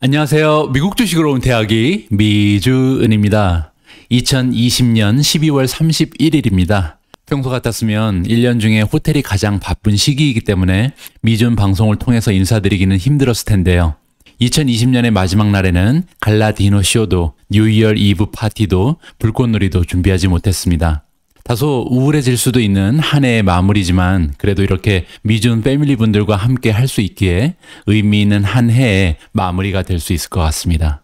안녕하세요. 미국 주식으로 온 대학이 미주은입니다. 2020년 12월 31일입니다. 평소 같았으면 1년 중에 호텔이 가장 바쁜 시기이기 때문에 미주은 방송을 통해서 인사드리기는 힘들었을 텐데요. 2020년의 마지막 날에는 갈라 디너 쇼도, 뉴이얼 이브 파티도, 불꽃놀이도 준비하지 못했습니다. 다소 우울해질 수도 있는 한 해의 마무리지만 그래도 이렇게 미주은 패밀리 분들과 함께 할 수 있기에 의미 있는 한 해의 마무리가 될 수 있을 것 같습니다.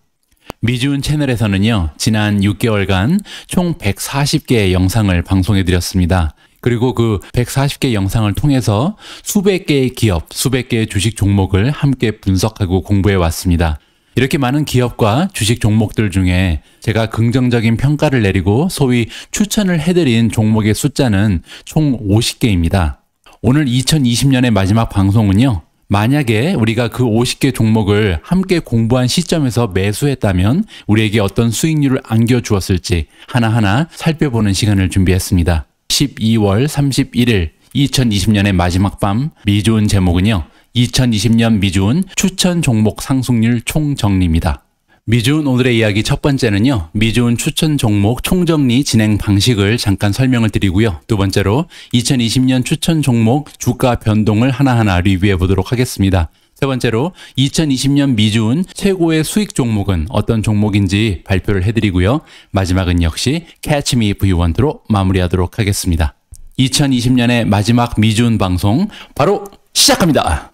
미주은 채널에서는요, 지난 6개월간 총 140개의 영상을 방송해 드렸습니다. 그리고 그 140개 영상을 통해서 수백 개의 기업, 수백 개의 주식 종목을 함께 분석하고 공부해 왔습니다. 이렇게 많은 기업과 주식 종목들 중에 제가 긍정적인 평가를 내리고 소위 추천을 해드린 종목의 숫자는 총 50개입니다. 오늘 2020년의 마지막 방송은요, 만약에 우리가 그 50개 종목을 함께 공부한 시점에서 매수했다면 우리에게 어떤 수익률을 안겨주었을지 하나하나 살펴보는 시간을 준비했습니다. 12월 31일 2020년의 마지막 밤 미주은 제목은요, 2020년 미주은 추천 종목 상승률 총정리입니다. 미주은 오늘의 이야기 첫 번째는요, 미주은 추천 종목 총정리 진행 방식을 잠깐 설명을 드리고요. 두 번째로 2020년 추천 종목 주가 변동을 하나하나 리뷰해 보도록 하겠습니다. 세 번째로 2020년 미주은 최고의 수익 종목은 어떤 종목인지 발표를 해드리고요. 마지막은 역시 Catch Me If You Want로 마무리하도록 하겠습니다. 2020년의 마지막 미주은 방송 바로 시작합니다.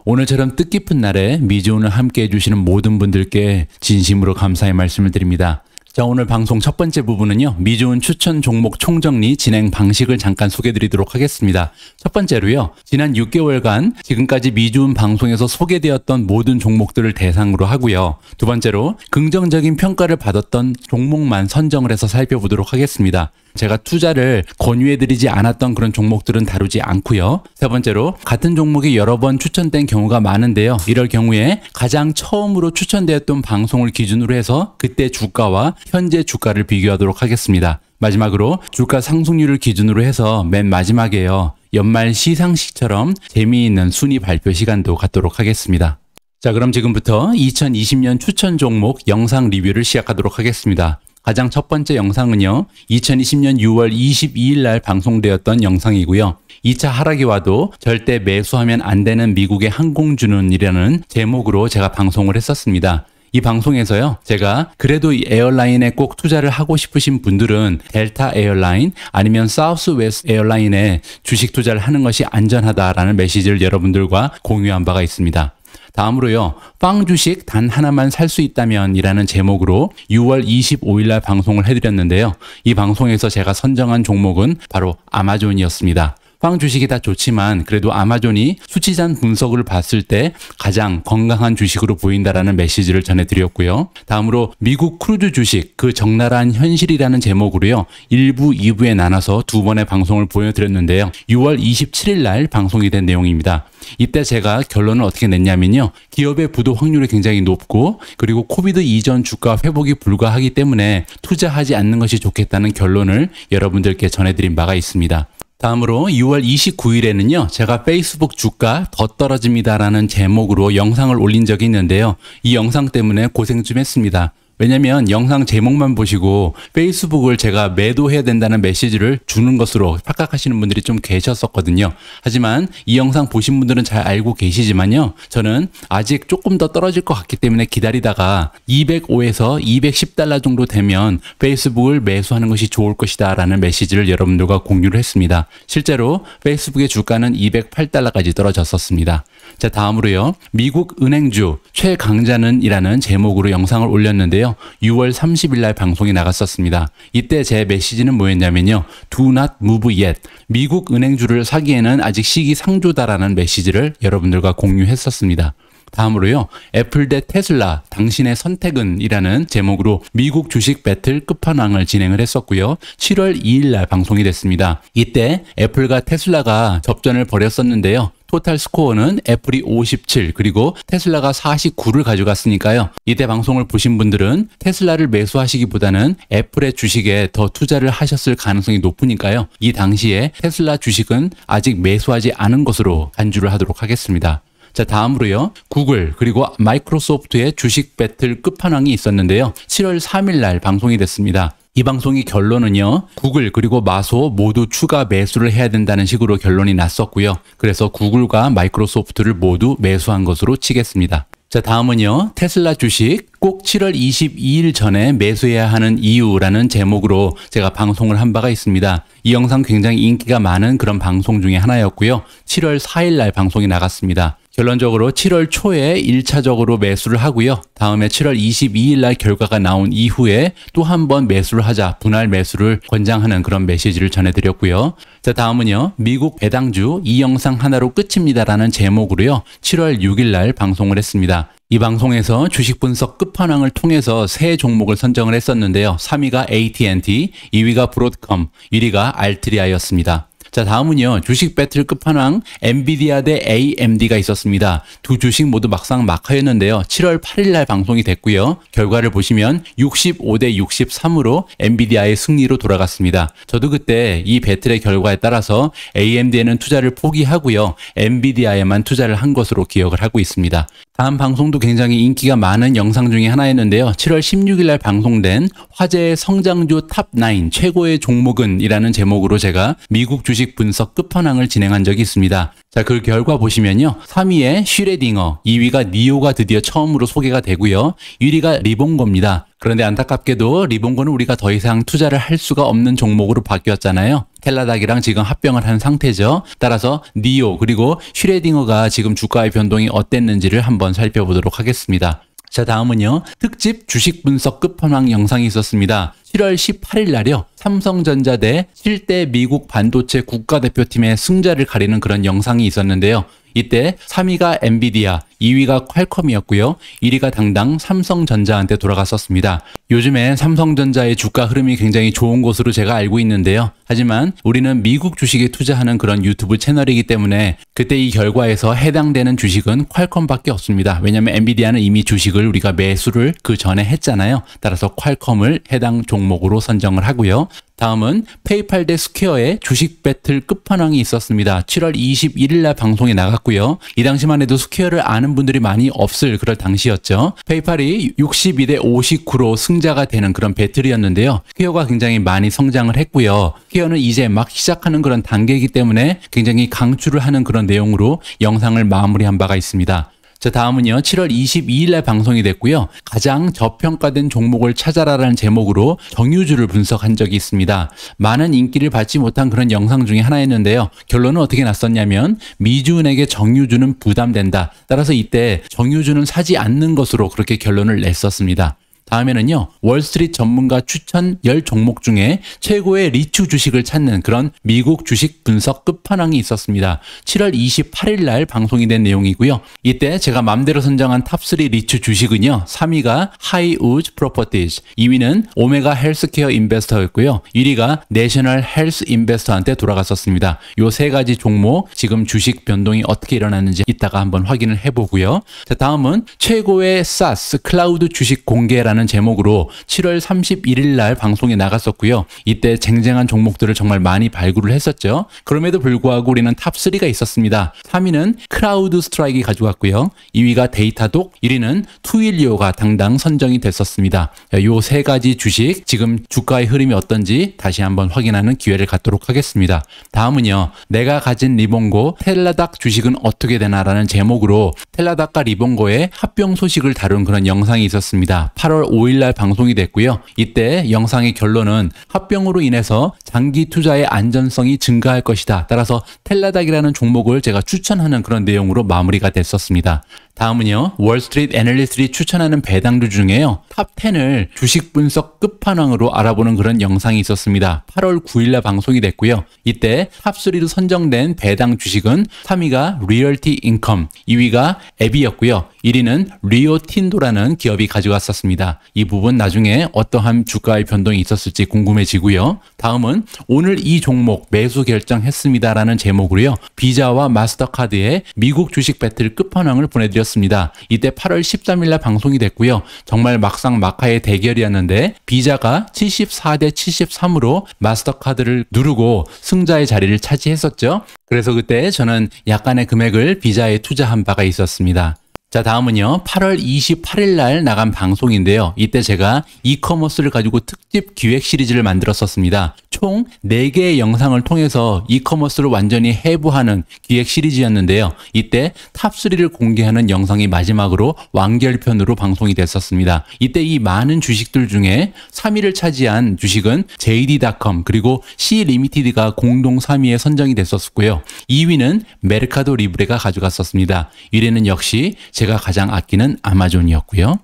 오늘처럼 뜻깊은 날에 미주은을 함께 해주시는 모든 분들께 진심으로 감사의 말씀을 드립니다. 자, 오늘 방송 첫 번째 부분은요, 미주은 추천 종목 총정리 진행 방식을 잠깐 소개해 드리도록 하겠습니다. 첫 번째로요, 지난 6개월간 지금까지 미주은 방송에서 소개되었던 모든 종목들을 대상으로 하고요. 두 번째로 긍정적인 평가를 받았던 종목만 선정을 해서 살펴보도록 하겠습니다. 제가 투자를 권유해드리지 않았던 그런 종목들은 다루지 않고요. 세 번째로 같은 종목이 여러 번 추천된 경우가 많은데요. 이럴 경우에 가장 처음으로 추천되었던 방송을 기준으로 해서 그때 주가와 현재 주가를 비교하도록 하겠습니다. 마지막으로 주가 상승률을 기준으로 해서 맨 마지막에요, 연말 시상식처럼 재미있는 순위 발표 시간도 갖도록 하겠습니다. 자, 그럼 지금부터 2020년 추천 종목 영상 리뷰를 시작하도록 하겠습니다. 가장 첫 번째 영상은요, 2020년 6월 22일 날 방송되었던 영상이고요. 2차 하락이 와도 절대 매수하면 안 되는 미국의 항공주는이라는 제목으로 제가 방송을 했었습니다. 이 방송에서요, 제가 그래도 이 에어라인에 꼭 투자를 하고 싶으신 분들은 델타 에어라인 아니면 사우스웨스트 에어라인에 주식 투자를 하는 것이 안전하다라는 메시지를 여러분들과 공유한 바가 있습니다. 다음으로요, 빵 주식 단 하나만 살 수 있다면 이라는 제목으로 6월 25일 날 방송을 해드렸는데요. 이 방송에서 제가 선정한 종목은 바로 아마존이었습니다. 빵 주식이 다 좋지만 그래도 아마존이 수치산 분석을 봤을 때 가장 건강한 주식으로 보인다라는 메시지를 전해드렸고요. 다음으로 미국 크루즈 주식 그 적나라한 현실이라는 제목으로요, 1부, 2부에 나눠서 두 번의 방송을 보여드렸는데요. 6월 27일 날 방송이 된 내용입니다. 이때 제가 결론을 어떻게 냈냐면요, 기업의 부도 확률이 굉장히 높고 그리고 코비드 이전 주가 회복이 불가하기 때문에 투자하지 않는 것이 좋겠다는 결론을 여러분들께 전해드린 바가 있습니다. 다음으로 6월 29일에는요, 제가 페이스북 주가 더 떨어집니다라는 제목으로 영상을 올린 적이 있는데요. 이 영상 때문에 고생 좀 했습니다. 왜냐면 영상 제목만 보시고 페이스북을 제가 매도해야 된다는 메시지를 주는 것으로 착각하시는 분들이 좀 계셨었거든요. 하지만 이 영상 보신 분들은 잘 알고 계시지만요, 저는 아직 조금 더 떨어질 것 같기 때문에 기다리다가 205에서 210달러 정도 되면 페이스북을 매수하는 것이 좋을 것이다 라는 메시지를 여러분들과 공유를 했습니다. 실제로 페이스북의 주가는 208달러까지 떨어졌었습니다. 자, 다음으로요, 미국 은행주 최강자는 이라는 제목으로 영상을 올렸는데요. 6월 30일 날 방송이 나갔었습니다. 이때 제 메시지는 뭐였냐면요, Do not move yet. 미국 은행주를 사기에는 아직 시기상조다라는 메시지를 여러분들과 공유했었습니다. 다음으로요, 애플 대 테슬라 당신의 선택은 이라는 제목으로 미국 주식 배틀 끝판왕을 진행을 했었고요. 7월 2일 날 방송이 됐습니다. 이때 애플과 테슬라가 접전을 벌였었는데요. 토탈 스코어는 애플이 57 그리고 테슬라가 49를 가져갔으니까요. 이때 방송을 보신 분들은 테슬라를 매수하시기보다는 애플의 주식에 더 투자를 하셨을 가능성이 높으니까요. 이 당시에 테슬라 주식은 아직 매수하지 않은 것으로 간주를 하도록 하겠습니다. 자, 다음으로요. 구글 그리고 마이크로소프트의 주식 배틀 끝판왕이 있었는데요. 7월 3일 날 방송이 됐습니다. 이 방송의 결론은요. 구글 그리고 마소 모두 추가 매수를 해야 된다는 식으로 결론이 났었고요. 그래서 구글과 마이크로소프트를 모두 매수한 것으로 치겠습니다. 자, 다음은요. 테슬라 주식 꼭 7월 22일 전에 매수해야 하는 이유라는 제목으로 제가 방송을 한 바가 있습니다. 이 영상 굉장히 인기가 많은 그런 방송 중에 하나였고요. 7월 4일 날 방송이 나갔습니다. 결론적으로 7월 초에 1차적으로 매수를 하고요. 다음에 7월 22일 날 결과가 나온 이후에 또 한 번 매수를 하자, 분할 매수를 권장하는 그런 메시지를 전해드렸고요. 자, 다음은요. 미국 배당주 이 영상 하나로 끝입니다라는 제목으로요. 7월 6일 날 방송을 했습니다. 이 방송에서 주식 분석 끝판왕을 통해서 세 종목을 선정을 했었는데요. 3위가 AT&T, 2위가 브로드컴, 1위가 알트리아였습니다. 자, 다음은요. 주식 배틀 끝판왕 엔비디아 대 AMD가 있었습니다. 두 주식 모두 막상 막하였는데요. 7월 8일 날 방송이 됐고요. 결과를 보시면 65대 63으로 엔비디아의 승리로 돌아갔습니다. 저도 그때 이 배틀의 결과에 따라서 AMD에는 투자를 포기하고요. 엔비디아에만 투자를 한 것으로 기억을 하고 있습니다. 다음 방송도 굉장히 인기가 많은 영상 중에 하나였는데요. 7월 16일 날 방송된 화제의 성장주 탑9 최고의 종목은 이라는 제목으로 제가 미국 주식 분석 끝판왕을 진행한 적이 있습니다. 자, 그 결과 보시면요. 3위에 슈레딩어, 2위가 니오가 드디어 처음으로 소개가 되고요. 1위가 리본거입니다. 그런데 안타깝게도 리본거는 우리가 더 이상 투자를 할 수가 없는 종목으로 바뀌었잖아요. 텔라닥이랑 지금 합병을 한 상태죠. 따라서 니오 그리고 슈레딩어가 지금 주가의 변동이 어땠는지를 한번 살펴보도록 하겠습니다. 자, 다음은요. 특집 주식 분석 끝판왕 영상이 있었습니다. 7월 18일 날이요. 삼성전자 대 7대 미국 반도체 국가대표팀의 승자를 가리는 그런 영상이 있었는데요. 이때 3위가 엔비디아, 2위가 퀄컴이었고요. 1위가 당당 삼성전자한테 돌아갔었습니다. 요즘에 삼성전자의 주가 흐름이 굉장히 좋은 것으로 제가 알고 있는데요. 하지만 우리는 미국 주식에 투자하는 그런 유튜브 채널이기 때문에 그때 이 결과에서 해당되는 주식은 퀄컴밖에 없습니다. 왜냐하면 엔비디아는 이미 주식을 우리가 매수를 그 전에 했잖아요. 따라서 퀄컴을 해당 종목으로 선정을 하고요. 다음은 페이팔 대 스퀘어의 주식 배틀 끝판왕이 있었습니다. 7월 21일 날 방송에 나갔고요. 이 당시만 해도 스퀘어를 아는 분들이 많이 없을 그럴 당시였죠. 페이팔이 62대 59로 승자가 되는 그런 배틀이었는데요. 스퀘어가 굉장히 많이 성장을 했고요. 스퀘어는 이제 막 시작하는 그런 단계이기 때문에 굉장히 강추를 하는 그런 내용으로 영상을 마무리한 바가 있습니다. 자, 다음은요. 7월 22일 날 방송이 됐고요. 가장 저평가된 종목을 찾아라라는 제목으로 정유주를 분석한 적이 있습니다. 많은 인기를 받지 못한 그런 영상 중에 하나였는데요. 결론은 어떻게 났었냐면 미주은에게 정유주는 부담된다. 따라서 이때 정유주는 사지 않는 것으로 그렇게 결론을 냈었습니다. 다음에는요. 월스트리트 전문가 추천 10종목 중에 최고의 리츠 주식을 찾는 그런 미국 주식 분석 끝판왕이 있었습니다. 7월 28일 날 방송이 된 내용이고요. 이때 제가 맘대로 선정한 탑3 리츠 주식은요. 3위가 하이우즈 프로퍼티즈, 2위는 오메가 헬스케어 인베스터였고요. 1위가 내셔널 헬스 인베스터한테 돌아갔었습니다. 요 세 가지 종목 지금 주식 변동이 어떻게 일어났는지 이따가 한번 확인을 해보고요. 자, 다음은 최고의 SaaS 클라우드 주식 공개라는 제목으로 7월 31일 날 방송에 나갔었고요. 이때 쟁쟁한 종목들을 정말 많이 발굴을 했었죠. 그럼에도 불구하고 우리는 탑3가 있었습니다. 3위는 크라우드 스트라이크가 가져갔고요. 2위가 데이터독, 1위는 투일리오가 당당 선정이 됐었습니다. 요 세 가지 주식 지금 주가의 흐름이 어떤지 다시 한번 확인하는 기회를 갖도록 하겠습니다. 다음은요. 내가 가진 리본고 텔라닥 주식은 어떻게 되나라는 제목으로 텔라닥과 리본고의 합병 소식을 다룬 그런 영상이 있었습니다. 8월 5일 날 방송이 됐고요. 이때 영상의 결론은 합병으로 인해서 장기 투자의 안전성이 증가할 것이다. 따라서 텔라닥이라는 종목을 제가 추천하는 그런 내용으로 마무리가 됐었습니다. 다음은요, 월스트리트 애널리스트들이 추천하는 배당주 중에요, 탑 10을 주식 분석 끝판왕으로 알아보는 그런 영상이 있었습니다. 8월 9일날 방송이 됐고요. 이때 탑 3로 선정된 배당 주식은 3위가 리얼티 인컴, 2위가 앱이었고요. 1위는 리오틴도라는 기업이 가져갔었습니다. 이 부분 나중에 어떠한 주가의 변동이 있었을지 궁금해지고요. 다음은 오늘 이 종목 매수 결정했습니다라는 제목으로요, 비자와 마스터카드의 미국 주식 배틀 끝판왕을 보내드렸습니다. 이때 8월 13일 날 방송이 됐고요. 정말 막상 막하의 대결이었는데 비자가 74대 73으로 마스터카드를 누르고 승자의 자리를 차지했었죠. 그래서 그때 저는 약간의 금액을 비자에 투자한 바가 있었습니다. 자, 다음은요, 8월 28일 날 나간 방송인데요. 이때 제가 이커머스를 가지고 특집 기획 시리즈를 만들었었습니다. 총 4개의 영상을 통해서 이커머스를 완전히 해부하는 기획 시리즈였는데요. 이때 탑3를 공개하는 영상이 마지막으로 완결편으로 방송이 됐었습니다. 이때 이 많은 주식들 중에 3위를 차지한 주식은 JD.com 그리고 C 리미티드가 공동 3위에 선정이 됐었고요. 2위는 메르카도 리브레가 가져갔었습니다. 1위는 역시 제가 가장 아끼는 아마존이었고요.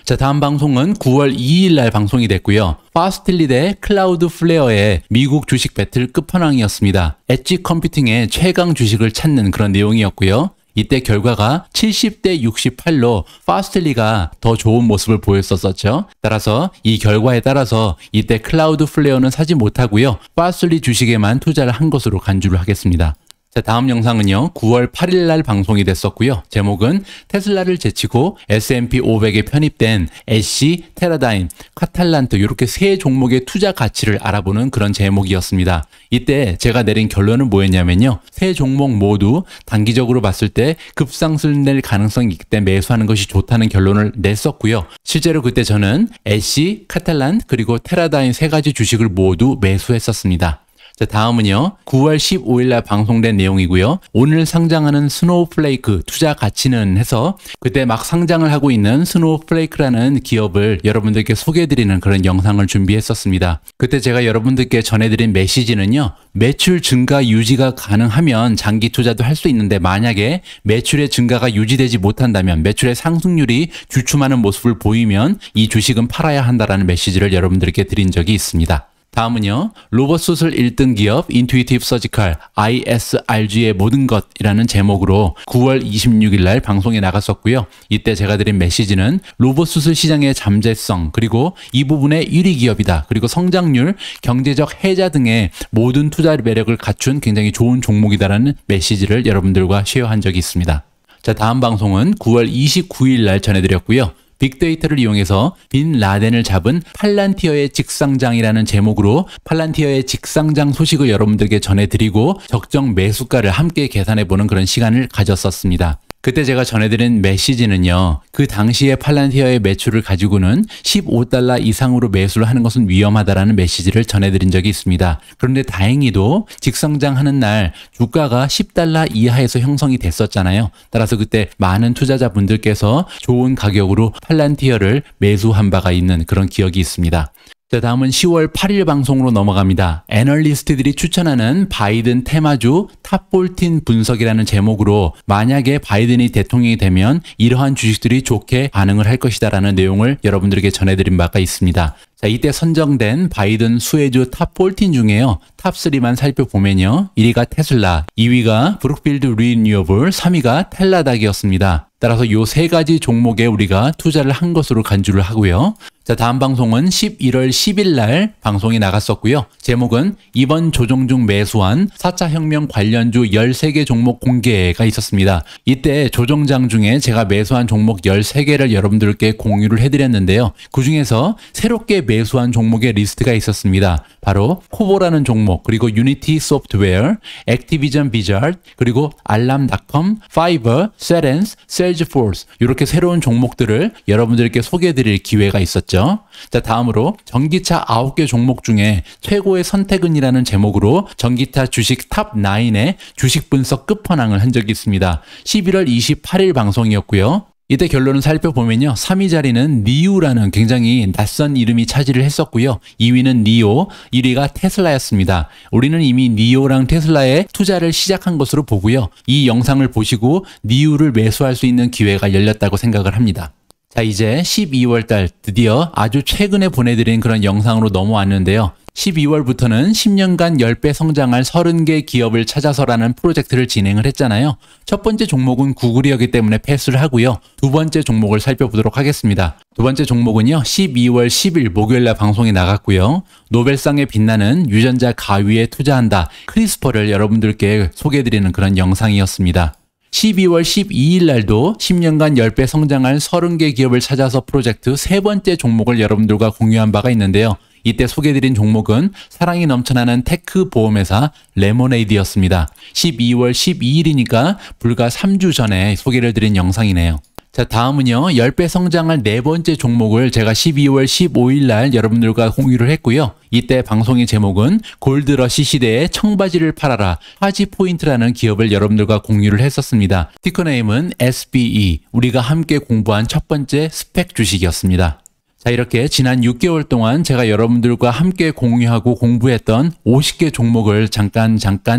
자, 다음 방송은 9월 2일 날 방송이 됐고요. 파스틸리 대 클라우드 플레어의 미국 주식 배틀 끝판왕이었습니다. 엣지 컴퓨팅의 최강 주식을 찾는 그런 내용이었고요. 이때 결과가 70대 68로 파스틸리가 더 좋은 모습을 보였었죠. 따라서 이 결과에 따라서 이때 클라우드 플레어는 사지 못하고요. 파스틸리 주식에만 투자를 한 것으로 간주를 하겠습니다. 자, 다음 영상은요, 9월 8일 날 방송이 됐었고요. 제목은 테슬라를 제치고 S&P 500에 편입된 애쉬, 테라다임, 카탈란트 이렇게 세 종목의 투자 가치를 알아보는 그런 제목이었습니다. 이때 제가 내린 결론은 뭐였냐면요, 세 종목 모두 단기적으로 봤을 때 급상승 낼 가능성이 있기 때문에 매수하는 것이 좋다는 결론을 냈었고요. 실제로 그때 저는 애쉬, 카탈란트 그리고 테라다임 세 가지 주식을 모두 매수했었습니다. 자, 다음은요, 9월 15일 날 방송된 내용이고요. 오늘 상장하는 스노우플레이크 투자 가치는 해서 그때 막 상장을 하고 있는 스노우플레이크라는 기업을 여러분들께 소개해드리는 그런 영상을 준비했었습니다. 그때 제가 여러분들께 전해드린 메시지는요, 매출 증가 유지가 가능하면 장기 투자도 할 수 있는데 만약에 매출의 증가가 유지되지 못한다면, 매출의 상승률이 주춤하는 모습을 보이면 이 주식은 팔아야 한다라는 메시지를 여러분들께 드린 적이 있습니다. 다음은요, 로봇 수술 1등 기업 인투이티브 서지컬 ISRG의 모든 것이라는 제목으로 9월 26일 날 방송에 나갔었고요. 이때 제가 드린 메시지는 로봇 수술 시장의 잠재성, 그리고 이 부분의 1위 기업이다. 그리고 성장률, 경제적 해자 등의 모든 투자 매력을 갖춘 굉장히 좋은 종목이다라는 메시지를 여러분들과 쉐어한 적이 있습니다. 자, 다음 방송은 9월 29일 날 전해드렸고요. 빅데이터를 이용해서 빈 라덴을 잡은 팔란티어의 직상장이라는 제목으로 팔란티어의 직상장 소식을 여러분들께 전해드리고 적정 매수가를 함께 계산해보는 그런 시간을 가졌었습니다. 그때 제가 전해드린 메시지는요, 그 당시에 팔란티어의 매출을 가지고는 15달러 이상으로 매수를 하는 것은 위험하다라는 메시지를 전해드린 적이 있습니다. 그런데 다행히도 직성장하는 날 주가가 10달러 이하에서 형성이 됐었잖아요. 따라서 그때 많은 투자자분들께서 좋은 가격으로 팔란티어를 매수한 바가 있는 그런 기억이 있습니다. 자, 다음은 10월 8일 방송으로 넘어갑니다. 애널리스트들이 추천하는 바이든 테마주 탑14 분석이라는 제목으로 만약에 바이든이 대통령이 되면 이러한 주식들이 좋게 반응을 할 것이다라는 내용을 여러분들에게 전해드린 바가 있습니다. 자, 이때 선정된 바이든 수혜주 탑14 중에요, 탑3만 살펴보면요, 1위가 테슬라, 2위가 브룩필드 리뉴어블, 3위가 텔라닥이었습니다. 따라서 이 세 가지 종목에 우리가 투자를 한 것으로 간주를 하고요. 자, 다음 방송은 11월 10일 날 방송이 나갔었고요. 제목은 이번 조정 중 매수한 4차 혁명 관련주 13개 종목 공개가 있었습니다. 이때 조정장 중에 제가 매수한 종목 13개를 여러분들께 공유를 해드렸는데요. 그 중에서 새롭게 매수한 종목의 리스트가 있었습니다. 바로 코보라는 종목, 그리고 유니티 소프트웨어, 액티비전 비자드, 그리고 알람닷컴, 파이버, 세렌스, 셀즈포스, 이렇게 새로운 종목들을 여러분들께 소개해드릴 기회가 있었죠. 자, 다음으로 전기차 9개 종목 중에 최고의 선택은이라는 제목으로 전기차 주식 탑9의 주식 분석 끝판왕을 한 적이 있습니다. 11월 28일 방송이었고요. 이때 결론을 살펴보면요. 3위 자리는 니우라는 굉장히 낯선 이름이 차지를 했었고요. 2위는 니오, 1위가 테슬라였습니다. 우리는 이미 니오랑 테슬라에 투자를 시작한 것으로 보고요. 이 영상을 보시고 니우를 매수할 수 있는 기회가 열렸다고 생각을 합니다. 자, 이제 12월 달 드디어 아주 최근에 보내드린 그런 영상으로 넘어왔는데요. 12월부터는 10년간 10배 성장할 30개 기업을 찾아서라는 프로젝트를 진행을 했잖아요. 첫 번째 종목은 구글이었기 때문에 패스를 하고요. 두 번째 종목을 살펴보도록 하겠습니다. 두 번째 종목은요. 12월 10일 목요일날 방송이 나갔고요. 노벨상에 빛나는 유전자 가위에 투자한다. 크리스퍼를 여러분들께 소개해드리는 그런 영상이었습니다. 12월 12일 날도 10년간 10배 성장할 30개 기업을 찾아서 프로젝트 세 번째 종목을 여러분들과 공유한 바가 있는데요. 이때 소개해드린 종목은 사랑이 넘쳐나는 테크 보험회사 레모네이드였습니다. 12월 12일이니까 불과 3주 전에 소개를 드린 영상이네요. 자, 다음은요. 10배 성장할 네 번째 종목을 제가 12월 15일 날 여러분들과 공유를 했고요. 이때 방송의 제목은 골드러시 시대에 청바지를 팔아라 화지포인트라는 기업을 여러분들과 공유를 했었습니다. 티커네임은 SBE, 우리가 함께 공부한 첫 번째 스펙 주식이었습니다. 자, 이렇게 지난 6개월 동안 제가 여러분들과 함께 공유하고 공부했던 50개 종목을 잠깐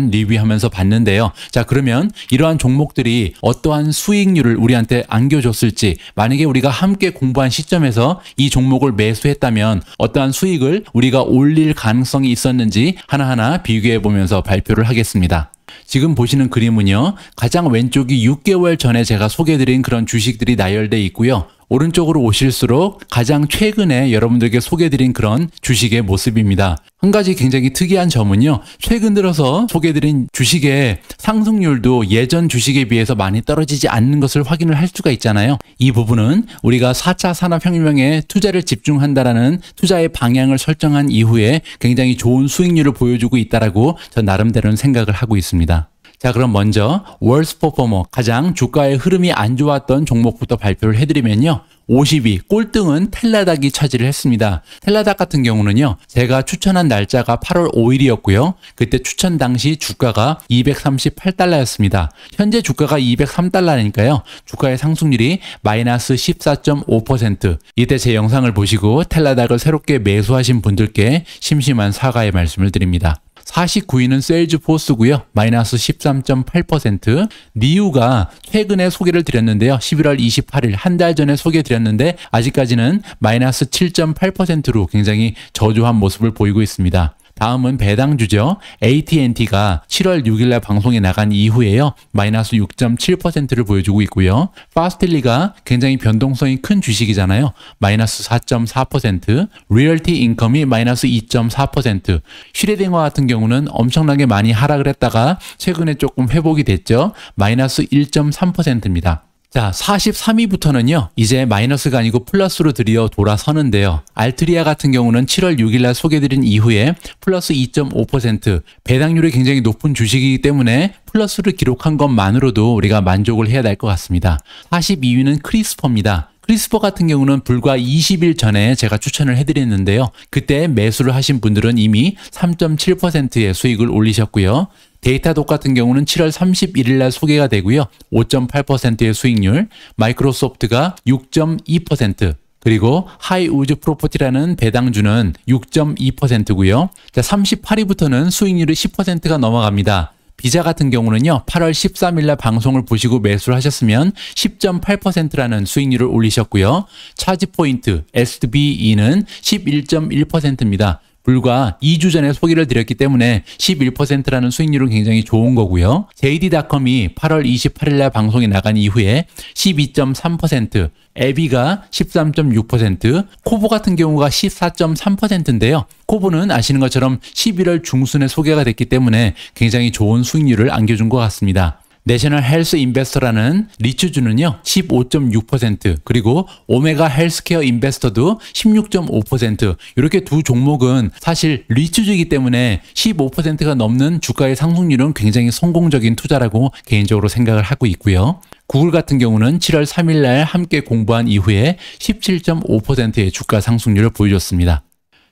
리뷰하면서 봤는데요. 자, 그러면 이러한 종목들이 어떠한 수익률을 우리한테 안겨줬을지, 만약에 우리가 함께 공부한 시점에서 이 종목을 매수했다면 어떠한 수익을 우리가 올릴 가능성이 있었는지 하나하나 비교해 보면서 발표를 하겠습니다. 지금 보시는 그림은요. 가장 왼쪽이 6개월 전에 제가 소개해드린 그런 주식들이 나열되어 있고요. 오른쪽으로 오실수록 가장 최근에 여러분들께 소개해드린 그런 주식의 모습입니다. 한 가지 굉장히 특이한 점은요. 최근 들어서 소개해드린 주식의 상승률도 예전 주식에 비해서 많이 떨어지지 않는 것을 확인을 할 수가 있잖아요. 이 부분은 우리가 4차 산업혁명에 투자를 집중한다라는 투자의 방향을 설정한 이후에 굉장히 좋은 수익률을 보여주고 있다라고 저 나름대로는 생각을 하고 있습니다. 자, 그럼 먼저 월스 퍼포머, 가장 주가의 흐름이 안 좋았던 종목부터 발표를 해드리면요. 50위 꼴등은 텔라닥이 차지를 했습니다. 텔라닥 같은 경우는요. 제가 추천한 날짜가 8월 5일이었고요. 그때 추천 당시 주가가 238달러였습니다. 현재 주가가 203달러니까요. 주가의 상승률이 마이너스 14.5%. 이때 제 영상을 보시고 텔라닥을 새롭게 매수하신 분들께 심심한 사과의 말씀을 드립니다. 49위는 세일즈포스고요. 마이너스 13.8%. 니우가 최근에 소개를 드렸는데요. 11월 28일 한 달 전에 소개드렸는데 아직까지는 마이너스 7.8%로 굉장히 저조한 모습을 보이고 있습니다. 다음은 배당주죠. AT&T가 7월 6일날 방송에 나간 이후에요. 마이너스 6.7%를 보여주고 있고요. 파스텔리가 굉장히 변동성이 큰 주식이잖아요. 마이너스 4.4%, 리얼티 인컴이 마이너스 2.4%, 휴대電화 같은 경우는 엄청나게 많이 하락을 했다가 최근에 조금 회복이 됐죠. 마이너스 1.3%입니다. 자, 43위부터는요, 이제 마이너스가 아니고 플러스로 드디어 돌아서는데요. 알트리아 같은 경우는 7월 6일날 소개드린 이후에 플러스 2.5%, 배당률이 굉장히 높은 주식이기 때문에 플러스를 기록한 것만으로도 우리가 만족을 해야 될 것 같습니다. 42위는 크리스퍼입니다. 크리스퍼 같은 경우는 불과 20일 전에 제가 추천을 해드렸는데요. 그때 매수를 하신 분들은 이미 3.7%의 수익을 올리셨고요. 데이터독 같은 경우는 7월 31일 날 소개가 되고요. 5.8%의 수익률, 마이크로소프트가 6.2%, 그리고 하이우즈 프로퍼티라는 배당주는 6.2%고요. 자, 38위부터는 수익률이 10%가 넘어갑니다. 비자 같은 경우는요. 8월 13일 날 방송을 보시고 매수를 하셨으면 10.8%라는 수익률을 올리셨고요. 차지포인트 SBE는 11.1%입니다. 불과 2주 전에 소개를 드렸기 때문에 11%라는 수익률은 굉장히 좋은 거고요. JD.com이 8월 28일 날 방송에 나간 이후에 12.3%, 에비가 13.6%, 코보 같은 경우가 14.3%인데요. 코보는 아시는 것처럼 11월 중순에 소개가 됐기 때문에 굉장히 좋은 수익률을 안겨준 것 같습니다. 내셔널 헬스 인베스터라는 리츠주는요 15.6%, 그리고 오메가 헬스케어 인베스터도 16.5%. 이렇게 두 종목은 사실 리츠주이기 때문에 15%가 넘는 주가의 상승률은 굉장히 성공적인 투자라고 개인적으로 생각을 하고 있고요. 구글 같은 경우는 7월 3일 날 함께 공부한 이후에 17.5%의 주가 상승률을 보여줬습니다.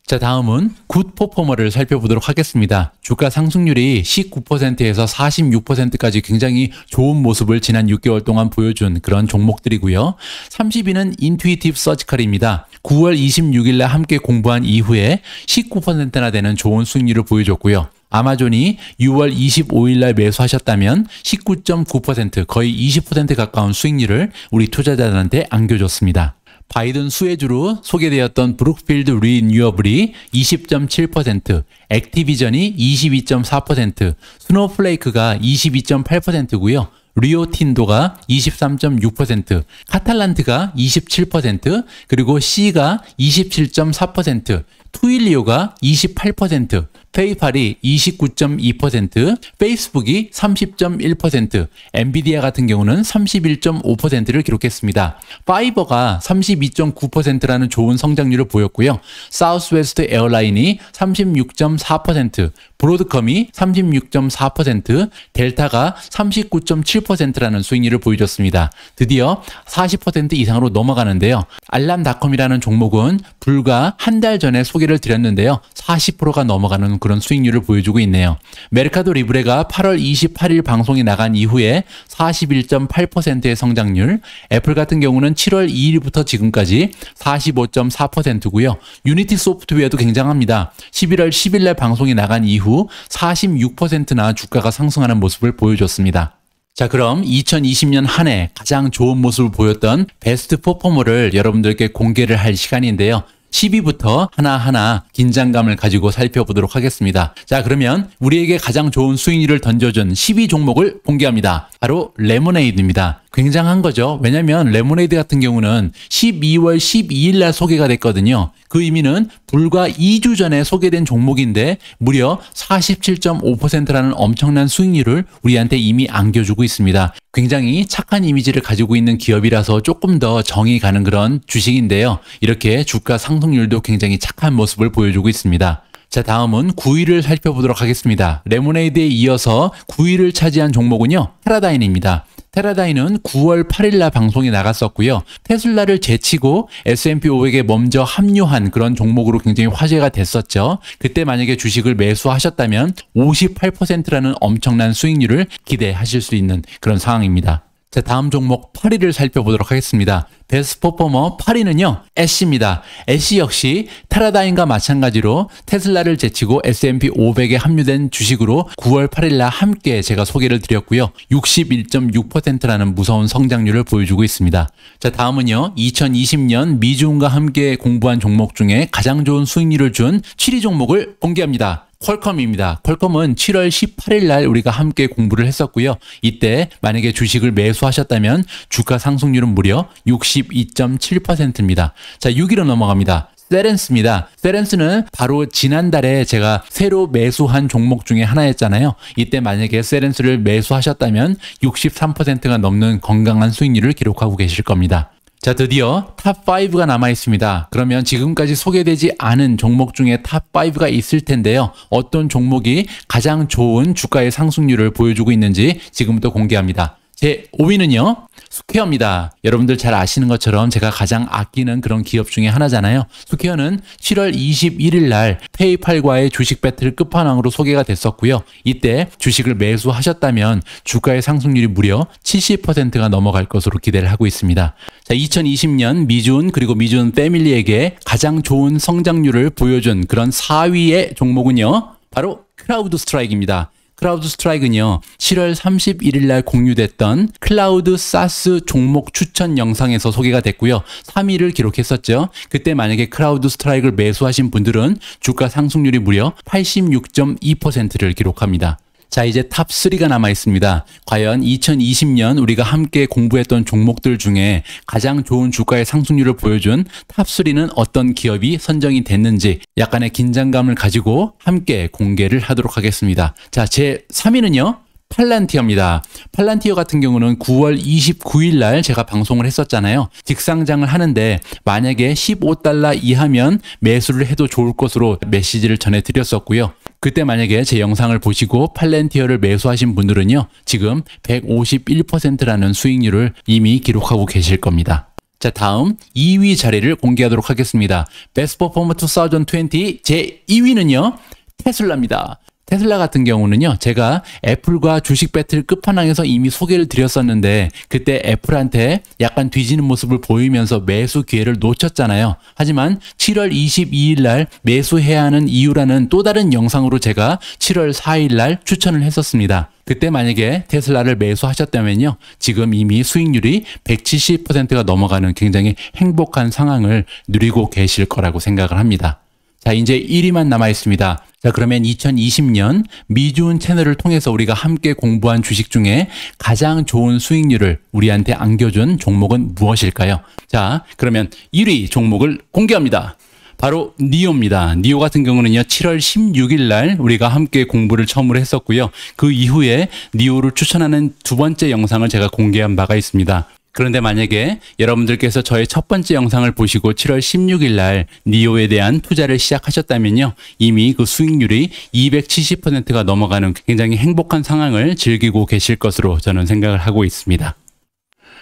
자, 다음은 굿 퍼포머를 살펴보도록 하겠습니다. 주가 상승률이 19%에서 46%까지 굉장히 좋은 모습을 지난 6개월 동안 보여준 그런 종목들이고요. 30위는 인투이티브 서지컬입니다. 9월 26일 날 함께 공부한 이후에 19%나 되는 좋은 수익률을 보여줬고요. 아마존이 6월 25일 날 매수하셨다면 19.9% 거의 20% 가까운 수익률을 우리 투자자들한테 안겨줬습니다. 바이든 수혜주로 소개되었던 브룩필드 리뉴어블이 20.7%, 액티비전이 22.4%, 스노우플레이크가 22.8%고요. 리오틴도가 23.6%, 카탈란트가 27%, 그리고 C가 27.4%, 투일리오가 28%, 페이팔이 29.2%, 페이스북이 30.1%, 엔비디아 같은 경우는 31.5%를 기록했습니다. 파이버가 32.9%라는 좋은 성장률을 보였고요. 사우스웨스트 에어라인이 36.4%, 브로드컴이 36.4%, 델타가 39.7%라는 수익률을 보여줬습니다. 드디어 40% 이상으로 넘어가는데요. 알람닷컴이라는 종목은 불과 한 달 전에 소개를 드렸는데요. 40%가 넘어가는 그런 수익률을 보여주고 있네요. 메르카도 리브레가 8월 28일 방송이 나간 이후에 41.8%의 성장률, 애플 같은 경우는 7월 2일부터 지금까지 45.4%고요. 유니티 소프트웨어도 굉장합니다. 11월 10일 날 방송이 나간 이후 46%나 주가가 상승하는 모습을 보여줬습니다. 자, 그럼 2020년 한 해 가장 좋은 모습을 보였던 베스트 퍼포머를 여러분들께 공개를 할 시간인데요. 10위부터 하나하나 긴장감을 가지고 살펴보도록 하겠습니다. 자, 그러면 우리에게 가장 좋은 수익률을 던져준 10위 종목을 공개합니다. 바로 레모네이드입니다. 굉장한 거죠. 왜냐하면 레모네이드 같은 경우는 12월 12일 날 소개가 됐거든요. 그 의미는 불과 2주 전에 소개된 종목인데 무려 47.5%라는 엄청난 수익률을 우리한테 이미 안겨주고 있습니다. 굉장히 착한 이미지를 가지고 있는 기업이라서 조금 더 정이 가는 그런 주식인데요. 이렇게 주가 상승률도 굉장히 착한 모습을 보여주고 있습니다. 자, 다음은 9위를 살펴보도록 하겠습니다. 레모네이드에 이어서 9위를 차지한 종목은요, 테라다인입니다. 테라다인은 9월 8일 날 방송에 나갔었고요. 테슬라를 제치고 S&P 500에 먼저 합류한 그런 종목으로 굉장히 화제가 됐었죠. 그때 만약에 주식을 매수하셨다면 58%라는 엄청난 수익률을 기대하실 수 있는 그런 상황입니다. 자, 다음 종목 8위를 살펴보도록 하겠습니다. 베스트 퍼포머 8위는요, 애쉬입니다. 애쉬 역시 테라다인과 마찬가지로 테슬라를 제치고 S&P 500에 합류된 주식으로 9월 8일 날 함께 제가 소개를 드렸고요. 61.6%라는 무서운 성장률을 보여주고 있습니다. 자, 다음은요, 2020년 미주은과 함께 공부한 종목 중에 가장 좋은 수익률을 준 7위 종목을 공개합니다. 퀄컴입니다. 퀄컴은 7월 18일 날 우리가 함께 공부를 했었고요. 이때 만약에 주식을 매수하셨다면 주가 상승률은 무려 62.7%입니다. 자, 6위로 넘어갑니다. 세렌스입니다. 세렌스는 바로 지난달에 제가 새로 매수한 종목 중에 하나였잖아요. 이때 만약에 세렌스를 매수하셨다면 63%가 넘는 건강한 수익률을 기록하고 계실 겁니다. 자, 드디어 탑5가 남아 있습니다. 그러면 지금까지 소개되지 않은 종목 중에 탑5가 있을 텐데요. 어떤 종목이 가장 좋은 주가의 상승률을 보여주고 있는지 지금부터 공개합니다. 제 5위는요, 스퀘어입니다. 여러분들 잘 아시는 것처럼 제가 가장 아끼는 그런 기업 중에 하나잖아요. 스퀘어는 7월 21일 날 페이팔과의 주식 배틀 끝판왕으로 소개가 됐었고요. 이때 주식을 매수하셨다면 주가의 상승률이 무려 70%가 넘어갈 것으로 기대를 하고 있습니다. 자, 2020년 미주은 그리고 미주은 패밀리에게 가장 좋은 성장률을 보여준 그런 4위의 종목은요, 바로 크라우드 스트라이크입니다. 크라우드 스트라이크는요, 7월 31일 날 공유됐던 클라우드 사스 종목 추천 영상에서 소개가 됐고요. 3위를 기록했었죠. 그때 만약에 크라우드 스트라이크를 매수하신 분들은 주가 상승률이 무려 86.2%를 기록합니다. 자, 이제 탑3가 남아 있습니다. 과연 2020년 우리가 함께 공부했던 종목들 중에 가장 좋은 주가의 상승률을 보여준 탑3는 어떤 기업이 선정이 됐는지 약간의 긴장감을 가지고 함께 공개를 하도록 하겠습니다. 자, 제 3위는요, 팔란티어입니다. 팔란티어 같은 경우는 9월 29일 날 제가 방송을 했었잖아요. 직상장을 하는데 만약에 15달러 이하면 매수를 해도 좋을 것으로 메시지를 전해드렸었고요. 그때 만약에 제 영상을 보시고 팔란티어를 매수하신 분들은요, 지금 151%라는 수익률을 이미 기록하고 계실 겁니다. 자, 다음 2위 자리를 공개하도록 하겠습니다. Best Performer 2020 제 2위는요. 테슬라입니다. 테슬라 같은 경우는요, 제가 애플과 주식 배틀 끝판왕에서 이미 소개를 드렸었는데 그때 애플한테 약간 뒤지는 모습을 보이면서 매수 기회를 놓쳤잖아요. 하지만 7월 22일 날 매수해야 하는 이유라는 또 다른 영상으로 제가 7월 4일 날 추천을 했었습니다. 그때 만약에 테슬라를 매수하셨다면요, 지금 이미 수익률이 170%가 넘어가는 굉장히 행복한 상황을 누리고 계실 거라고 생각을 합니다. 자, 이제 1위만 남아 있습니다. 자, 그러면 2020년 미주은 채널을 통해서 우리가 함께 공부한 주식 중에 가장 좋은 수익률을 우리한테 안겨준 종목은 무엇일까요? 자, 그러면 1위 종목을 공개합니다. 바로 니오입니다. 니오 같은 경우는요, 7월 16일 날 우리가 함께 공부를 처음으로 했었고요. 그 이후에 니오를 추천하는 두 번째 영상을 제가 공개한 바가 있습니다. 그런데 만약에 여러분들께서 저의 첫 번째 영상을 보시고 7월 16일 날 니오에 대한 투자를 시작하셨다면요, 이미 그 수익률이 270%가 넘어가는 굉장히 행복한 상황을 즐기고 계실 것으로 저는 생각을 하고 있습니다.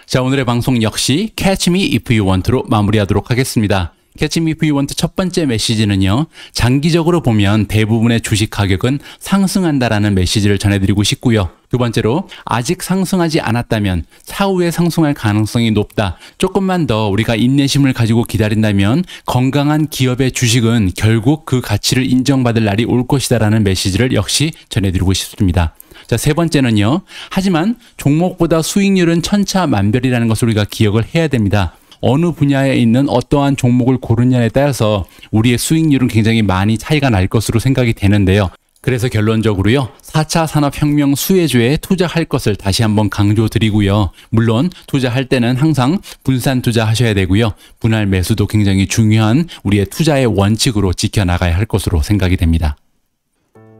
자, 오늘의 방송 역시 Catch Me If You Want로 마무리하도록 하겠습니다. Catch Me If You Want 첫 번째 메시지는요, 장기적으로 보면 대부분의 주식 가격은 상승한다라는 메시지를 전해드리고 싶고요. 두 번째로, 아직 상승하지 않았다면 차후에 상승할 가능성이 높다. 조금만 더 우리가 인내심을 가지고 기다린다면 건강한 기업의 주식은 결국 그 가치를 인정받을 날이 올 것이다라는 메시지를 역시 전해드리고 싶습니다. 자, 세 번째는요, 하지만 종목보다 수익률은 천차만별이라는 것을 우리가 기억을 해야 됩니다. 어느 분야에 있는 어떠한 종목을 고르냐에 따라서 우리의 수익률은 굉장히 많이 차이가 날 것으로 생각이 되는데요. 그래서 결론적으로요, 4차 산업혁명 수혜주에 투자할 것을 다시 한번 강조드리고요. 물론 투자할 때는 항상 분산 투자하셔야 되고요. 분할 매수도 굉장히 중요한 우리의 투자의 원칙으로 지켜나가야 할 것으로 생각이 됩니다.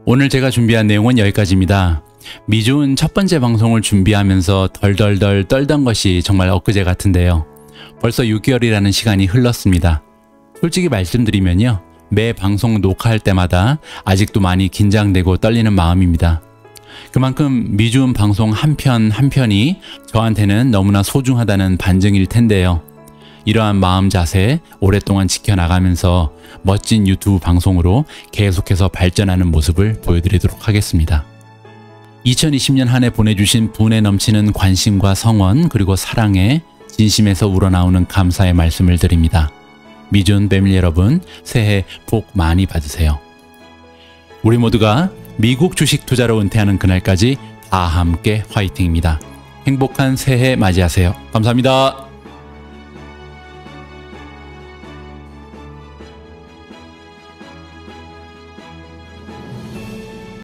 오늘 제가 준비한 내용은 여기까지입니다. 미주은 첫 번째 방송을 준비하면서 덜덜덜 떨던 것이 정말 엊그제 같은데요. 벌써 6개월이라는 시간이 흘렀습니다. 솔직히 말씀드리면요, 매 방송 녹화할 때마다 아직도 많이 긴장되고 떨리는 마음입니다. 그만큼 미주은 방송 한 편 한 편이 저한테는 너무나 소중하다는 반증일 텐데요. 이러한 마음 자세 오랫동안 지켜나가면서 멋진 유튜브 방송으로 계속해서 발전하는 모습을 보여드리도록 하겠습니다. 2020년 한 해 보내주신 분에 넘치는 관심과 성원 그리고 사랑에 진심에서 우러나오는 감사의 말씀을 드립니다. 미주은 패밀리 여러분, 새해 복 많이 받으세요. 우리 모두가 미국 주식 투자로 은퇴하는 그날까지 다 함께 화이팅입니다. 행복한 새해 맞이하세요. 감사합니다.